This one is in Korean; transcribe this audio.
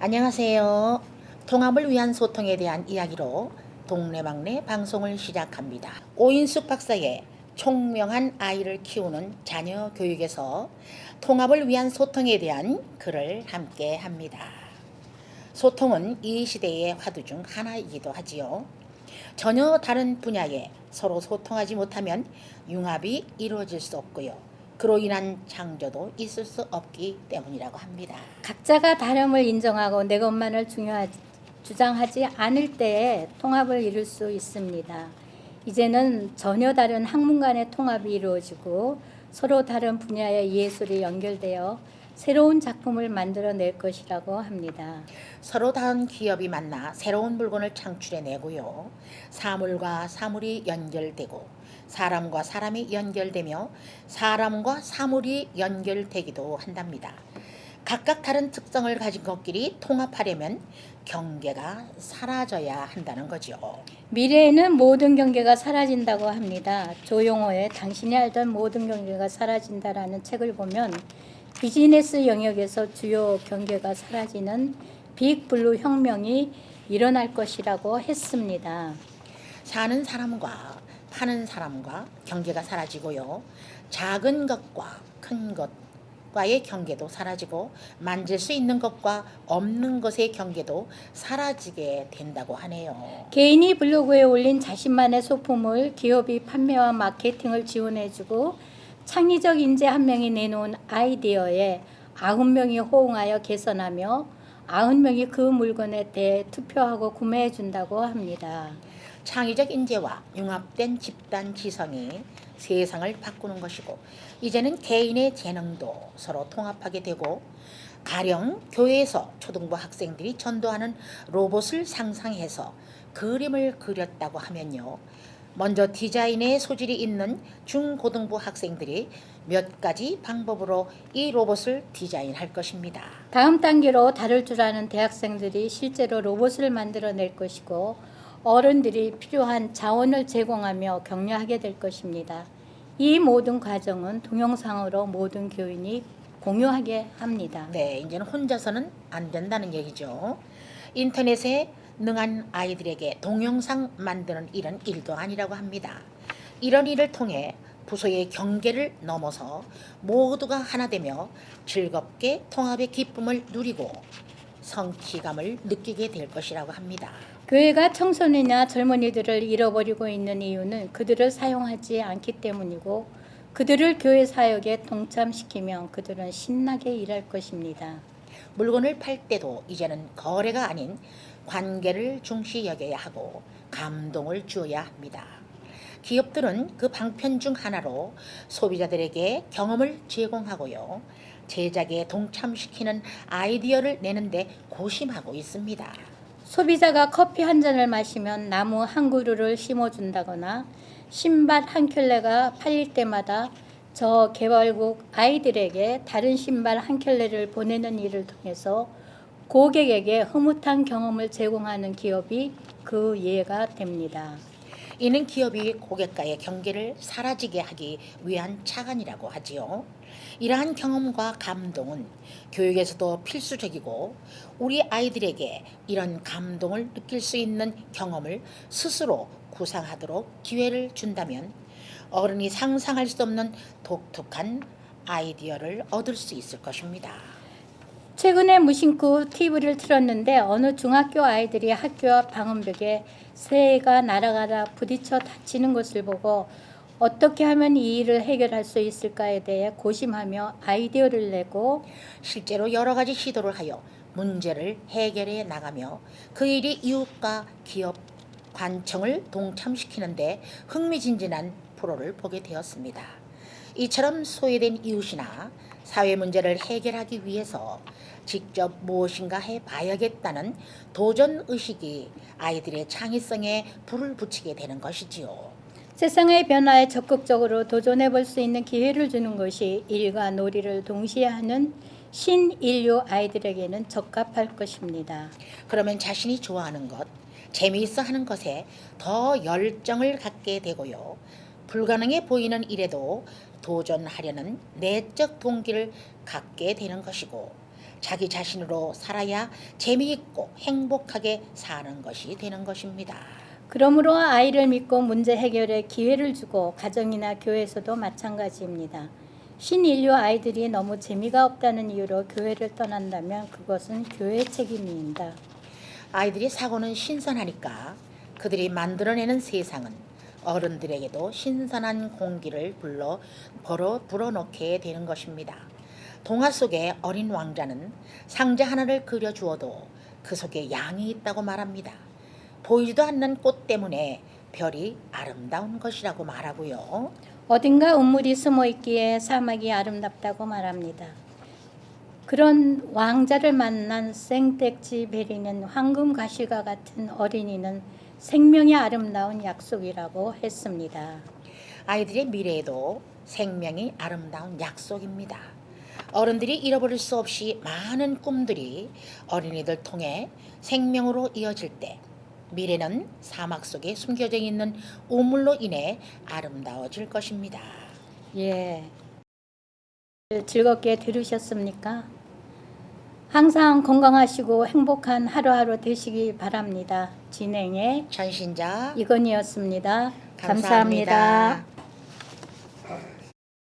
안녕하세요. 통합을 위한 소통에 대한 이야기로 동네방네 방송을 시작합니다. 오인숙 박사의 총명한 아이를 키우는 자녀 교육에서 통합을 위한 소통에 대한 글을 함께 합니다. 소통은 이 시대의 화두 중 하나이기도 하지요. 전혀 다른 분야에 서로 소통하지 못하면 융합이 이루어질 수 없고요. 그로 인한 창조도 있을 수 없기 때문이라고 합니다. 각자가 다름을 인정하고 내 것만을 주장하지 않을 때에 통합을 이룰 수 있습니다. 이제는 전혀 다른 학문 간의 통합이 이루어지고 서로 다른 분야의 예술이 연결되어 새로운 작품을 만들어낼 것이라고 합니다. 서로 다른 기업이 만나 새로운 물건을 창출해내고요. 사물과 사물이 연결되고 사람과 사람이 연결되며 사람과 사물이 연결되기도 한답니다. 각각 다른 특성을 가진 것끼리 통합하려면 경계가 사라져야 한다는 거죠. 미래에는 모든 경계가 사라진다고 합니다. 조용호의 당신이 알던 모든 경계가 사라진다라는 책을 보면 비즈니스 영역에서 주요 경계가 사라지는 빅블루 혁명이 일어날 것이라고 했습니다. 사는 사람과 파는 사람과 경계가 사라지고요. 작은 것과 큰 것과의 경계도 사라지고 만질 수 있는 것과 없는 것의 경계도 사라지게 된다고 하네요. 개인이 블로그에 올린 자신만의 소품을 기업이 판매와 마케팅을 지원해주고 창의적 인재 한 명이 내놓은 아이디어에 90명이 호응하여 개선하며 90명이 그 물건에 대해 투표하고 구매해 준다고 합니다. 창의적 인재와 융합된 집단 지성이 세상을 바꾸는 것이고 이제는 개인의 재능도 서로 통합하게 되고 가령 교회에서 초등부 학생들이 전도하는 로봇을 상상해서 그림을 그렸다고 하면요. 먼저 디자인에 소질이 있는 중고등부 학생들이 몇 가지 방법으로 이 로봇을 디자인할 것입니다. 다음 단계로 다룰 줄 아는 대학생들이 실제로 로봇을 만들어낼 것이고 어른들이 필요한 자원을 제공하며 격려하게 될 것입니다. 이 모든 과정은 동영상으로 모든 교인이 공유하게 합니다. 네, 이제는 혼자서는 안 된다는 얘기죠. 인터넷에 능한 아이들에게 동영상 만드는 일은 일도 아니라고 합니다. 이런 일을 통해 부서의 경계를 넘어서 모두가 하나 되며 즐겁게 통합의 기쁨을 누리고 성취감을 느끼게 될 것이라고 합니다. 교회가 청소년이나 젊은이들을 잃어버리고 있는 이유는 그들을 사용하지 않기 때문이고 그들을 교회 사역에 동참시키면 그들은 신나게 일할 것입니다. 물건을 팔 때도 이제는 거래가 아닌 관계를 중시 여겨야 하고 감동을 주어야 합니다. 기업들은 그 방편 중 하나로 소비자들에게 경험을 제공하고요. 제작에 동참시키는 아이디어를 내는데 고심하고 있습니다. 소비자가 커피 한 잔을 마시면 나무 한 그루를 심어준다거나 신발 한 켤레가 팔릴 때마다 저 개발국 아이들에게 다른 신발 한 켤레를 보내는 일을 통해서 고객에게 흐뭇한 경험을 제공하는 기업이 그 예가 됩니다. 이는 기업이 고객과의 경계를 사라지게 하기 위한 차관이라고 하지요. 이러한 경험과 감동은 교육에서도 필수적이고 우리 아이들에게 이런 감동을 느낄 수 있는 경험을 스스로 구상하도록 기회를 준다면 어른이 상상할 수 없는 독특한 아이디어를 얻을 수 있을 것입니다. 최근에 무심코 TV를 틀었는데 어느 중학교 아이들이 학교 앞 방음벽에 새가 날아가다 부딪혀 다치는 것을 보고 어떻게 하면 이 일을 해결할 수 있을까에 대해 고심하며 아이디어를 내고 실제로 여러 가지 시도를 하여 문제를 해결해 나가며 그 일이 이웃과 기업, 관청을 동참시키는데 흥미진진한 프로를 보게 되었습니다. 이처럼 소외된 이웃이나 사회 문제를 해결하기 위해서 직접 무엇인가 해봐야겠다는 도전 의식이 아이들의 창의성에 불을 붙이게 되는 것이지요. 세상의 변화에 적극적으로 도전해 볼 수 있는 기회를 주는 것이 일과 놀이를 동시에 하는 신인류 아이들에게는 적합할 것입니다. 그러면 자신이 좋아하는 것, 재미있어 하는 것에 더 열정을 갖게 되고요. 불가능해 보이는 일에도 도전하려는 내적 동기를 갖게 되는 것이고 자기 자신으로 살아야 재미있고 행복하게 사는 것이 되는 것입니다. 그러므로 아이를 믿고 문제 해결에 기회를 주고 가정이나 교회에서도 마찬가지입니다. 신인류 아이들이 너무 재미가 없다는 이유로 교회를 떠난다면 그것은 교회의 책임입니다. 아이들이 사고는 신선하니까 그들이 만들어내는 세상은 어른들에게도 신선한 공기를 불어넣게 되는 것입니다. 동화 속의 어린 왕자는 상자 하나를 그려주어도 그 속에 양이 있다고 말합니다. 보이지도 않는 꽃 때문에 별이 아름다운 것이라고 말하고요. 어딘가 운물이 숨어 있기에 사막이 아름답다고 말합니다. 그런 왕자를 만난 생떼지 베리는 황금 가시가 같은 어린이는 생명의 아름다운 약속이라고 했습니다. 아이들의 미래에도 생명이 아름다운 약속입니다. 어른들이 잃어버릴 수 없이 많은 꿈들이 어린이들 통해 생명으로 이어질 때 미래는 사막 속에 숨겨져 있는 우물로 인해 아름다워질 것입니다. 예. 즐겁게 들으셨습니까? 항상 건강하시고 행복한 하루하루 되시기 바랍니다. 진행의 전신자 이건희였습니다. 감사합니다. 감사합니다.